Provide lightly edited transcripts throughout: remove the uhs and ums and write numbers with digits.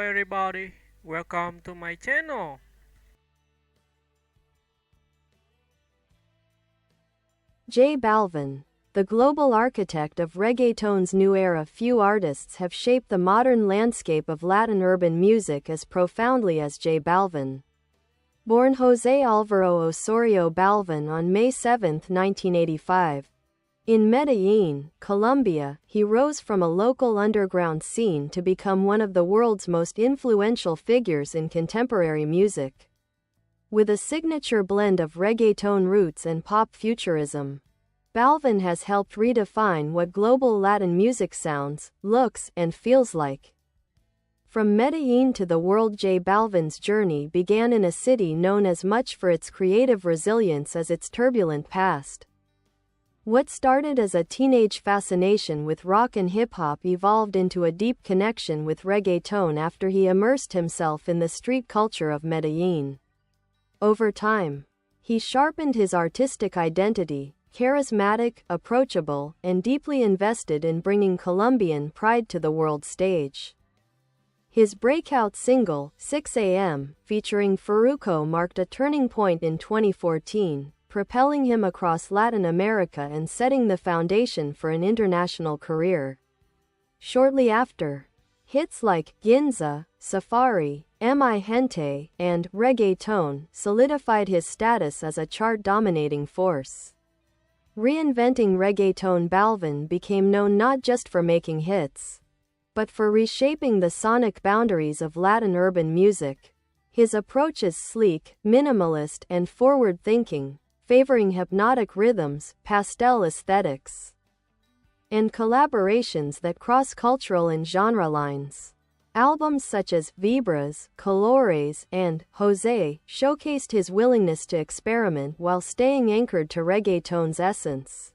everybody, welcome to my channel. J Balvin, the global architect of reggaeton's new era. Few artists have shaped the modern landscape of Latin urban music as profoundly as J Balvin. Born José Álvaro Osorio Balvín on May 7, 1985, in Medellín, Colombia, he rose from a local underground scene to become one of the world's most influential figures in contemporary music. With a signature blend of reggaeton roots and pop futurism, Balvin has helped redefine what global Latin music sounds, looks, and feels like. From Medellín to the world, J Balvin's journey began in a city known as much for its creative resilience as its turbulent past. What started as a teenage fascination with rock and hip-hop evolved into a deep connection with reggaeton after he immersed himself in the street culture of Medellín. Over time, he sharpened his artistic identity, charismatic, approachable, and deeply invested in bringing Colombian pride to the world stage. His breakout single, 6 a.m., featuring Farruko marked a turning point in 2014, propelling him across Latin America and setting the foundation for an international career. Shortly after, hits like Ginza, Safari, Mi Gente, and Reggaeton solidified his status as a chart-dominating force. Reinventing reggaeton, Balvin became known not just for making hits, but for reshaping the sonic boundaries of Latin urban music. His approach is sleek, minimalist, and forward-thinking, favoring hypnotic rhythms, pastel aesthetics, and collaborations that cross cultural and genre lines. Albums such as Vibras, Colores, and José showcased his willingness to experiment while staying anchored to reggaeton's essence.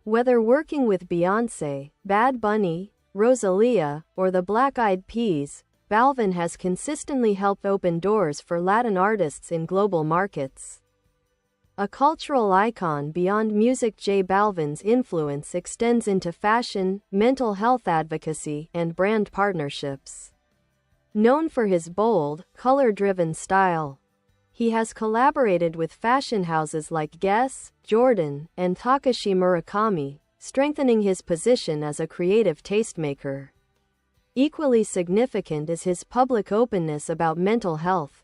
Whether working with Beyoncé, Bad Bunny, Rosalía, or the Black Eyed Peas, Balvin has consistently helped open doors for Latin artists in global markets. A cultural icon beyond music, J Balvin's influence extends into fashion, mental health advocacy, and brand partnerships. Known for his bold, color-driven style, he has collaborated with fashion houses like Guess, Jordan, and Takashi Murakami, strengthening his position as a creative tastemaker. Equally significant is his public openness about mental health.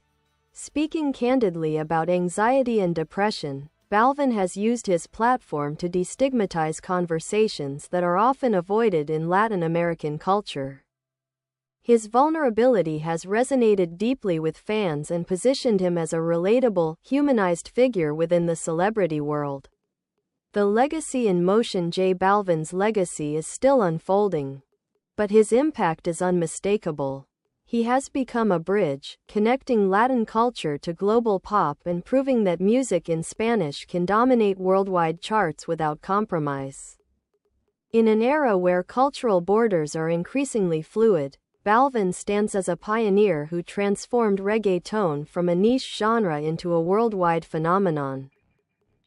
Speaking candidly about anxiety and depression, Balvin has used his platform to destigmatize conversations that are often avoided in Latin American culture. His vulnerability has resonated deeply with fans and positioned him as a relatable, humanized figure within the celebrity world. The legacy in motion. J Balvin's legacy is still unfolding, but his impact is unmistakable. He has become a bridge, connecting Latin culture to global pop and proving that music in Spanish can dominate worldwide charts without compromise. In an era where cultural borders are increasingly fluid, Balvin stands as a pioneer who transformed reggaeton from a niche genre into a worldwide phenomenon.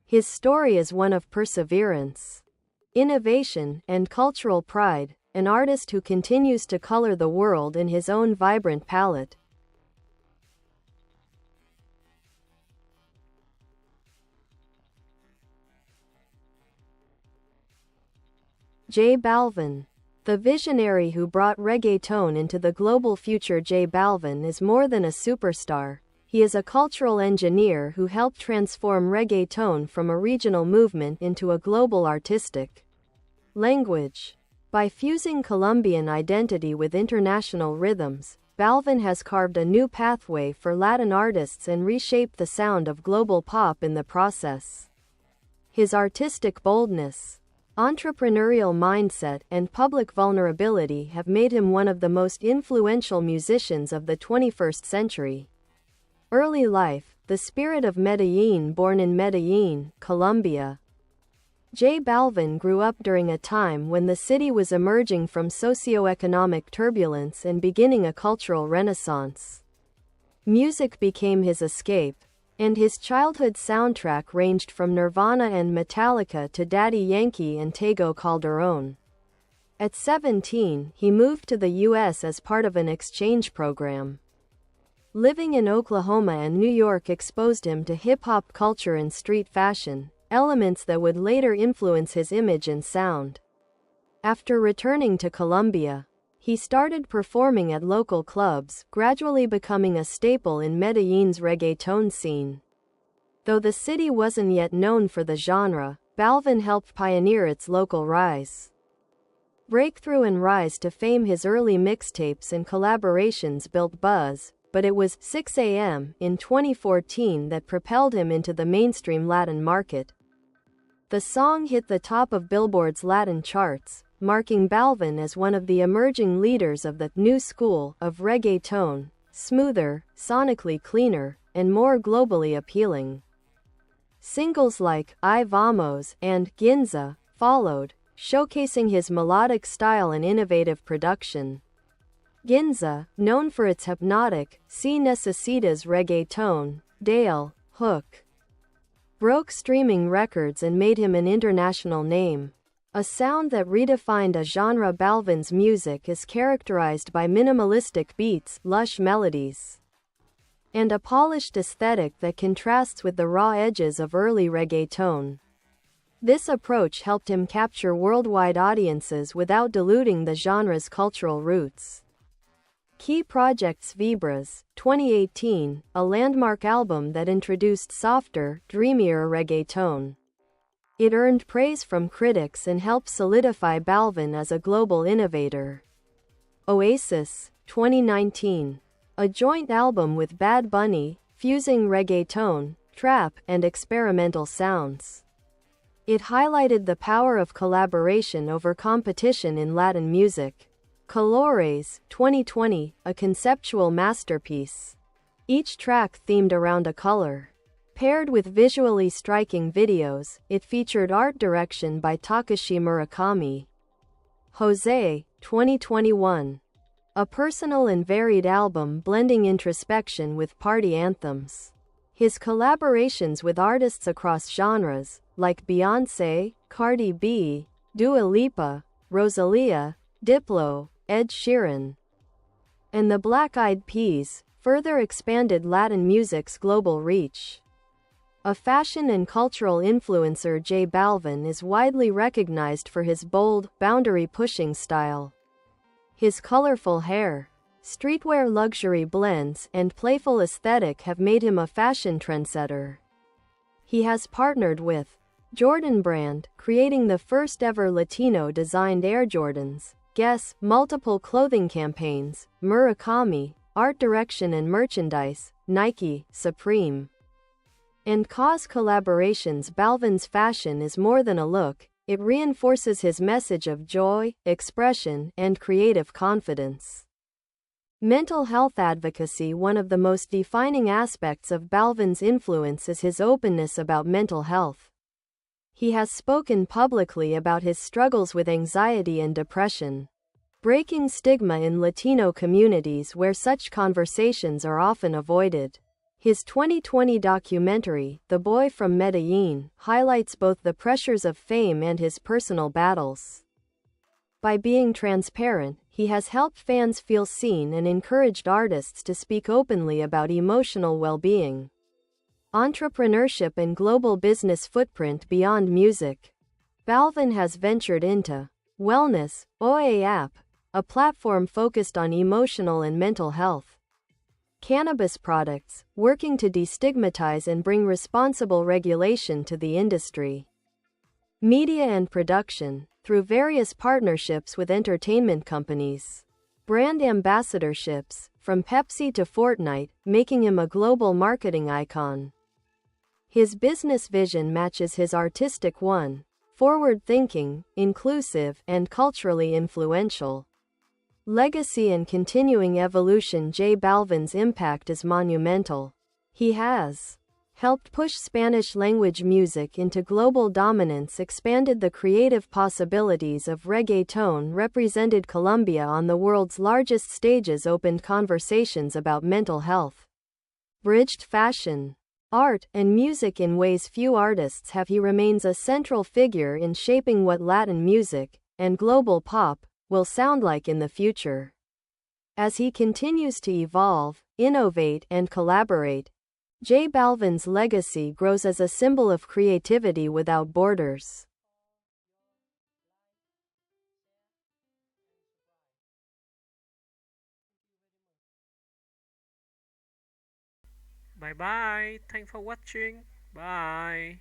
His story is one of perseverance, innovation, and cultural pride, an artist who continues to color the world in his own vibrant palette. J Balvin, the visionary who brought reggaeton into the global future. J Balvin is more than a superstar. He is a cultural engineer who helped transform reggaeton from a regional movement into a global artistic language. By fusing Colombian identity with international rhythms, Balvin has carved a new pathway for Latin artists and reshaped the sound of global pop in the process. His artistic boldness, entrepreneurial mindset, and public vulnerability have made him one of the most influential musicians of the 21st century. Early life: the spirit of Medellín. Born in Medellín, Colombia, J Balvin grew up during a time when the city was emerging from socioeconomic turbulence and beginning a cultural renaissance. Music became his escape, and his childhood soundtrack ranged from Nirvana and Metallica to Daddy Yankee and Tego Calderón. At 17, he moved to the U.S. as part of an exchange program. Living in Oklahoma and New York exposed him to hip-hop culture and street fashion, elements that would later influence his image and sound. After returning to Colombia, he started performing at local clubs, gradually becoming a staple in Medellin's reggaeton scene. Though the city wasn't yet known for the genre, Balvin helped pioneer its local rise. Breakthrough and rise to fame. His early mixtapes and collaborations built buzz, but it was 6 a.m. in 2014 that propelled him into the mainstream Latin market. The song hit the top of Billboard's Latin charts, marking Balvin as one of the emerging leaders of the new school of reggaeton, smoother, sonically cleaner, and more globally appealing. Singles like "I Vamos" and "Ginza" followed, showcasing his melodic style and innovative production. Ginza, known for its hypnotic, "Si Necesitas Reggaeton" Dale hook, broke streaming records and made him an international name. A sound that redefined a genre. Balvin's music is characterized by minimalistic beats, lush melodies, and a polished aesthetic that contrasts with the raw edges of early reggaeton. This approach helped him capture worldwide audiences without diluting the genre's cultural roots. Key projects: Vibras, 2018, a landmark album that introduced softer, dreamier reggaeton. It earned praise from critics and helped solidify Balvin as a global innovator. Oasis, 2019, a joint album with Bad Bunny, fusing reggaeton, trap, and experimental sounds. It highlighted the power of collaboration over competition in Latin music. Colores, 2020, a conceptual masterpiece. Each track themed around a color. Paired with visually striking videos, it featured art direction by Takashi Murakami. José, 2021. A personal and varied album blending introspection with party anthems. His collaborations with artists across genres, like Beyoncé, Cardi B, Dua Lipa, Rosalia, Diplo, Ed Sheeran, and the Black Eyed Peas, further expanded Latin music's global reach. A fashion and cultural influencer, J Balvin is widely recognized for his bold, boundary-pushing style. His colorful hair, streetwear luxury blends, and playful aesthetic have made him a fashion trendsetter. He has partnered with Jordan Brand, creating the first-ever Latino-designed Air Jordans, Guess, multiple clothing campaigns, Murakami, art direction and merchandise, Nike, Supreme, and cause collaborations. Balvin's fashion is more than a look, it reinforces his message of joy, expression, and creative confidence. Mental health advocacy. One of the most defining aspects of Balvin's influence is his openness about mental health. He has spoken publicly about his struggles with anxiety and depression, breaking stigma in Latino communities where such conversations are often avoided. His 2020 documentary, The Boy from Medellín, highlights both the pressures of fame and his personal battles. By being transparent, he has helped fans feel seen and encouraged artists to speak openly about emotional well-being, entrepreneurship, and global business footprint beyond music. Balvin has ventured into Wellness, OA app, a platform focused on emotional and mental health. Cannabis products, working to destigmatize and bring responsible regulation to the industry. Media and production, through various partnerships with entertainment companies. Brand ambassadorships, from Pepsi to Fortnite, making him a global marketing icon. His business vision matches his artistic one, forward-thinking, inclusive, and culturally influential. Legacy and continuing evolution. J Balvin's impact is monumental. He has helped push Spanish-language music into global dominance, expanded the creative possibilities of reggaeton, represented Colombia on the world's largest stages, opened conversations about mental health, bridged fashion, art, and music in ways few artists have. He remains a central figure in shaping what Latin music, and global pop, will sound like in the future. As he continues to evolve, innovate, and collaborate, J Balvin's legacy grows as a symbol of creativity without borders. Bye bye. Thanks for watching. Bye.